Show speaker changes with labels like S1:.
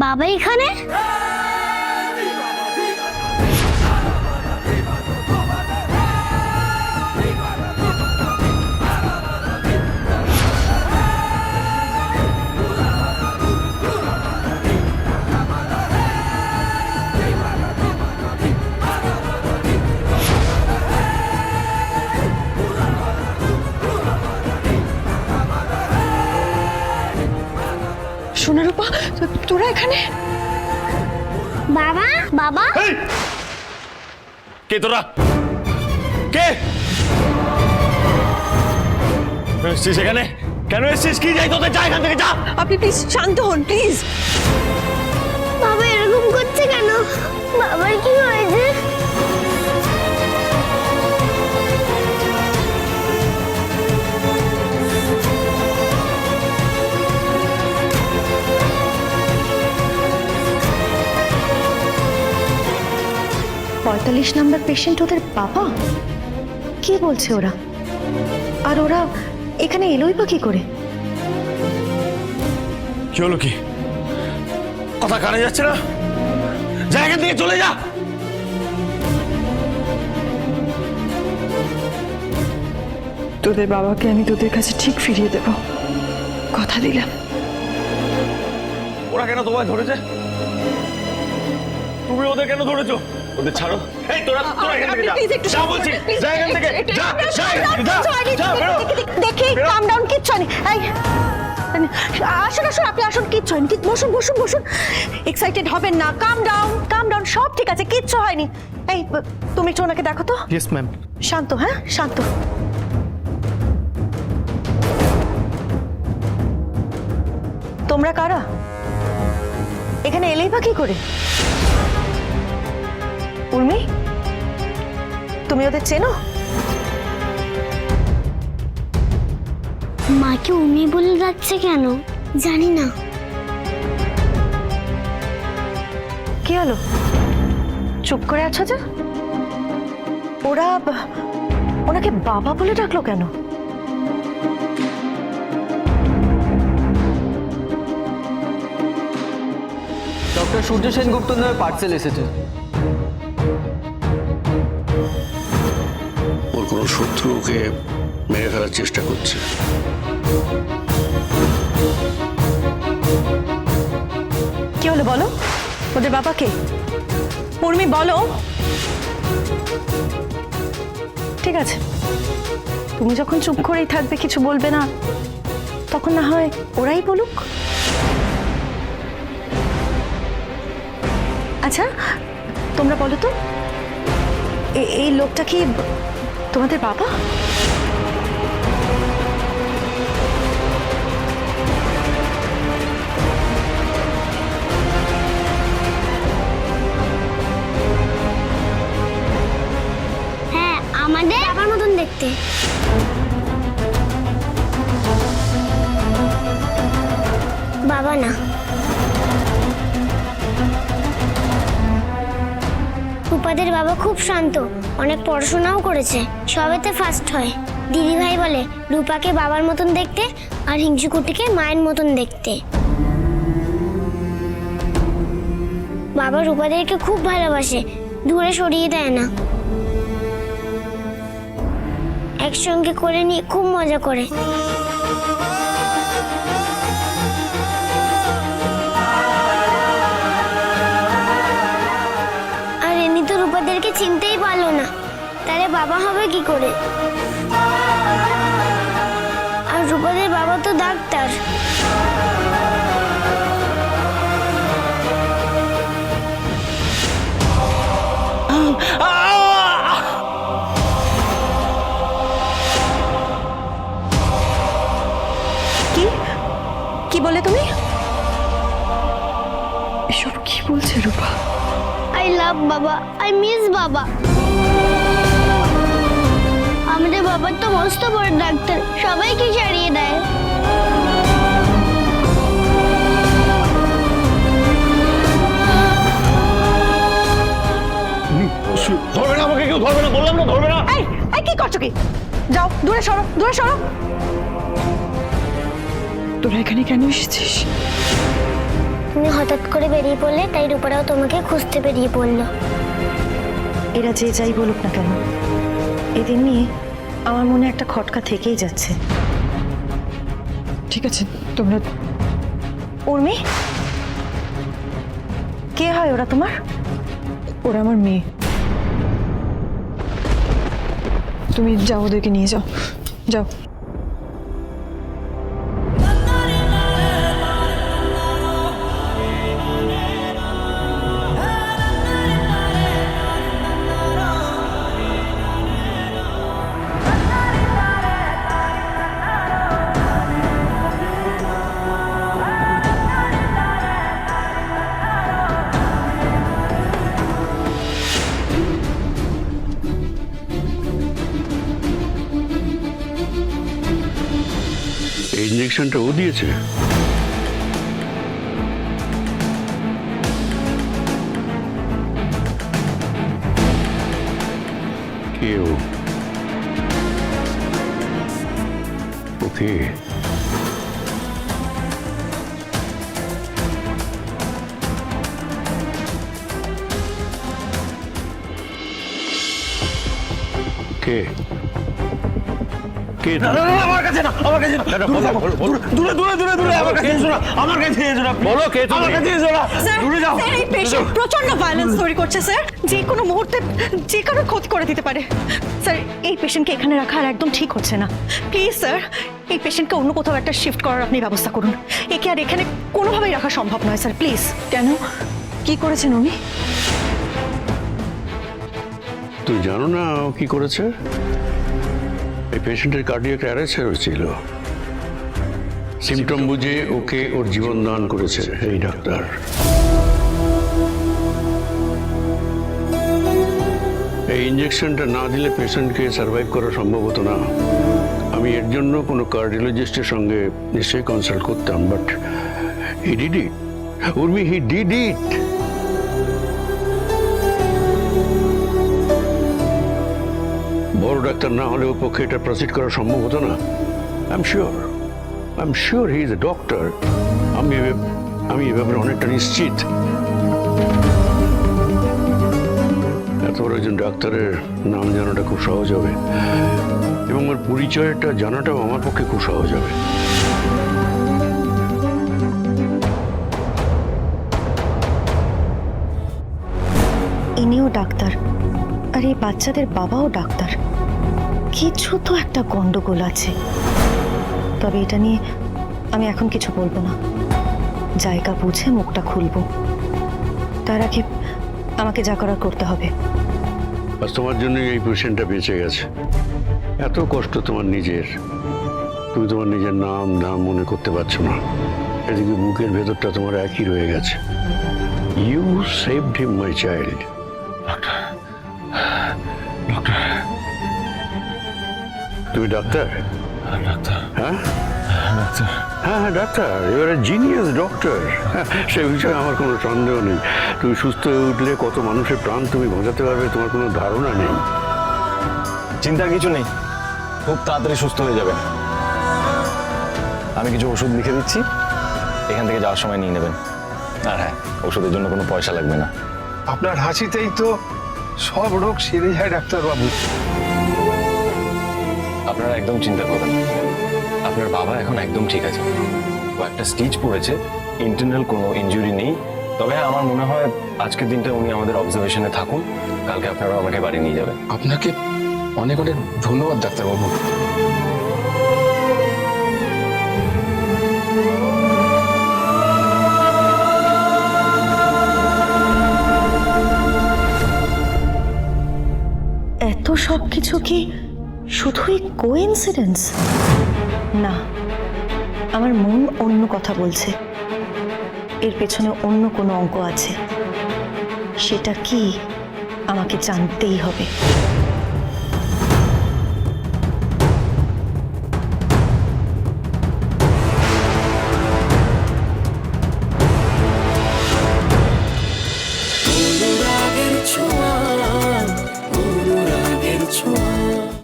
S1: বাবা এখানে?
S2: সোনারূপা, তোরা এখানে?
S1: বাবা বাবা
S3: কে তোরা? কে এসছিস এখানে? কেন এসছিস? কি যাই তোদের? যা এখান থেকে, যা।
S2: আপনি প্লিজ শান্ত হন, প্লিজ।
S1: বাবা এরকম করছে কেন? বাবার কি হয়েছে?
S2: পঁয়তাল্লিশ নম্বর পেশেন্ট ওদের বাবা? কি বলছে ওরা? আর ওরা এখানে এলোই বা কি করে?
S3: কি হলো? কি কথা কানে যাচ্ছে না? যা এখান থেকে, চলে যা।
S2: তোদের বাবাকে আমি তোদের কাছে ঠিক ফিরিয়ে দেব, কথা দিলাম।
S3: ওরা কেন তোমায় ধরেছে? তুমি ওদের কেন ধরেছো? ওদের ছাড়ো। এই তোরা এখান থেকে যা। যা বলছি, যা এখান থেকে, যা, যা এখান থেকে, যা, বেরো।
S2: দেখি, কাম ডাউন, কিচ্ছু হয়নি। আসুন আসুন, আপনি আসুন, কিচ্ছু হয়নি। বসুন বসুন বসুন, এক্সাইটেড হবেন না। কাম ডাউন, কাম ডাউন, সব ঠিক আছে, কিচ্ছু হয়নি। এই তুমি একটু ওনাকে দেখো তো।
S4: Yes ma'am.
S2: শান্ত, হ্যাঁ শান্ত। তোমরা কারা? এখানে এলেই বা কি করে? উর্মি, তুমি ওদের চেনো?
S1: মাকে উনি বলে যাচ্ছে কেন জানি না।
S2: কি হলো, চুপ করে আছো যে? ওনাকে বাবা বলে ডাকলো কেন?
S4: ডক্টর সূর্য সেনগুপ্ত নামে পার্সেল এসেছে।
S5: ওর কোনো শত্রু ওকে মেরে ফেলার চেষ্টা করছে।
S2: কি হলো বলো, ওদের বাবাকে? উর্মি বলো। ঠিক আছে, তুমি যখন চুপ করেই থাকবে, কিছু বলবে না, তখন না হয় ওরাই বলুক। আচ্ছা তোমরা বলো তো, এই লোকটা কি তোমাদের বাবা?
S1: হ্যাঁ, আমাদের বাবার মতন দেখতে। বাবা না, রূপাদের বাবা খুব শান্ত, অনেক পড়াশোনাও করেছে, সবেতে ফার্স্ট হয়। দিদি ভাই বলে রূপাকে বাবার মতন দেখতে আর হিংসুকুটিকে মায়ের মতন দেখতে। বাবা রূপাদেরকে খুব ভালোবাসে, দূরে সরিয়ে দেয় না, একসঙ্গে করে নিয়ে খুব মজা করে। আর এমনি তো রূপাদেরকে চিনতেই পারলো না, তাহলে বাবা হবে কি করে? আর রূপাদের বাবা তো ডাক্তার।
S2: কি কি বলে তুমি? এসব কি বলছে রূপা?
S1: আই লাভ বাবা, আই মিস বাবা। আমাদের বাবার তো মস্ত বড় ডাক্তার, সবাইকে সারিয়ে দেয়।
S3: ধরবে না আমাকে, কেউ ধরবে না, বললাম না ধরবে না।
S2: এই কি করছো কি? যাও, দূরে সরো, দূরে সরো। তোরা এখানে কেন এসেছিস?
S1: তুমি হঠাৎ করে বেরিয়ে পড়লে, তাই রূপারাও তোমাকে খুঁজতে বেরিয়ে পড়লো।
S2: এরা যে যাই বলুক না কেন, এদের নিয়ে আমার মনে একটা খটকা থেকেই যাচ্ছে।
S6: ঠিক আছে তোমরা।
S2: উর্মি, কে হয় ওরা তোমার?
S6: ওরা আমার মেয়ে। তুমি যাও, ওদেরকে নিয়ে যাও, যাও।
S5: এই ইঞ্জেকশনটা ও দিয়েছে? কে ও? ওকে, কে কে?
S3: না, না, না, আমার কাছে না, আমার কাছে না। দূরে দূরে দূরে দূরে, আমার কাছে এসো না, আমার কাছে এসো না।
S5: বলো কে তুমি?
S3: আমার কাছে এসো না, দূরে যাও।
S2: স্যার, এই পেশেন্ট প্রচন্ড ভায়োলেন্স তৈরি করছে স্যার। যে কোনো মুহূর্তে যে কারো ক্ষতি করে দিতে পারে। স্যার, এই পেশেন্টকে এখানে রাখা আর একদম ঠিক হচ্ছে না। প্লিজ স্যার, এই পেশেন্টকে অন্য কোথাও একটা শিফট করার আপনি ব্যবস্থা করুন। একে আর এখানে কোনোভাবেই রাখা সম্ভব নয় স্যার, প্লিজ।
S6: কেন, কি করেছেন উনি?
S5: তুই জানো না ও কি করেছে? এই পেশেন্টের কার্ডিয়াক অ্যারেস্ট হয়েছিল। সিমটম বুঝে ওকে ওর জীবন দান করেছে এই ডাক্তার। এই ইঞ্জেকশনটা না দিলে পেশেন্টকে সার্ভাইভ করা সম্ভব হতো না। আমি এর জন্য কোনো কার্ডিওলজিস্টের সঙ্গে নিশ্চয়ই কনসাল্ট করতাম, but he did it. Urmi, he did it. বড় ডাক্তার না হলে ওর পক্ষে এটা প্রসিড করা সম্ভব হতো না। I am sure he is a doctor. আমি এ ব্যাপারে অনেকটা নিশ্চিত। এত বড় একজন ডাক্তারের নাম জানাটা খুব সহজ হবে, এবং ওর পরিচয়টা জানাটাও আমার পক্ষে খুব সহজ হবে।
S2: ইনিও ডাক্তার, আর এই বাচ্চাদের বাবাও ডাক্তার। কিছু তো একটা গন্ডগোল আছে। তবে এটা নিয়ে আমি এখন কিছু বলবো না। জায়গা বুঝে মুখটা খুলবো। তার আগে আমাকে যা করার করতে হবে।
S5: আজ তোমার জন্য এই পেশেন্টটা বেঁচে গেছে। এত কষ্ট তোমার নিজের, তুমি তোমার নিজের নাম মনে করতে পারছো না। এদিকে বুকের ভেতরটা তোমার একই রয়ে গেছে। You saved him, my child. তুমি ডাক্তার? হ্যাঁ হ্যাঁ ডাক্তার, এবার জিনিয়াস ডক্টর, সে বিষয়ে আমার কোনো সন্দেহ নেই। তুমি সুস্থ হয়ে উঠলে কত মানুষের প্রাণ তুমি বাঁচাতে পারবে তোমার কোনো ধারণা নেই।
S3: চিন্তার কিছু নেই, খুব তাড়াতাড়ি সুস্থ হয়ে যাবেন। আমি কিছু ওষুধ লিখে দিচ্ছি, এখান থেকে যাওয়ার সময় নিয়ে নেবেন। আর হ্যাঁ, ওষুধের জন্য কোনো পয়সা লাগবে না।
S7: আপনার হাসিতেই তো সব রোগ সেরে যায় ডাক্তারবাবু।
S3: আপনারা একদম চিন্তা করবেন না। আপনার বাবা এখন একদম ঠিক আছে। কয়েকটা স্টিচ পড়েছে, ইন্টারনাল কোনো ইনজুরি নেই। তবে হ্যাঁ, আমার মনে হয় আজকের দিনটা উনি আমাদের অবজারভেশনে থাকুন, কালকে আপনারা আমাকে বাড়ি নিয়ে যাবেন।
S7: আপনাকে অনেক অনেক ধন্যবাদ ডাক্তারবাবু।
S2: এত সব কিছু কি শুধুই কোইন্সিডেন্স? না, আমার মন অন্য কথা বলছে। এর পেছনে অন্য কোনো অঙ্ক আছে। সেটা কি আমাকে জানতেই হবে।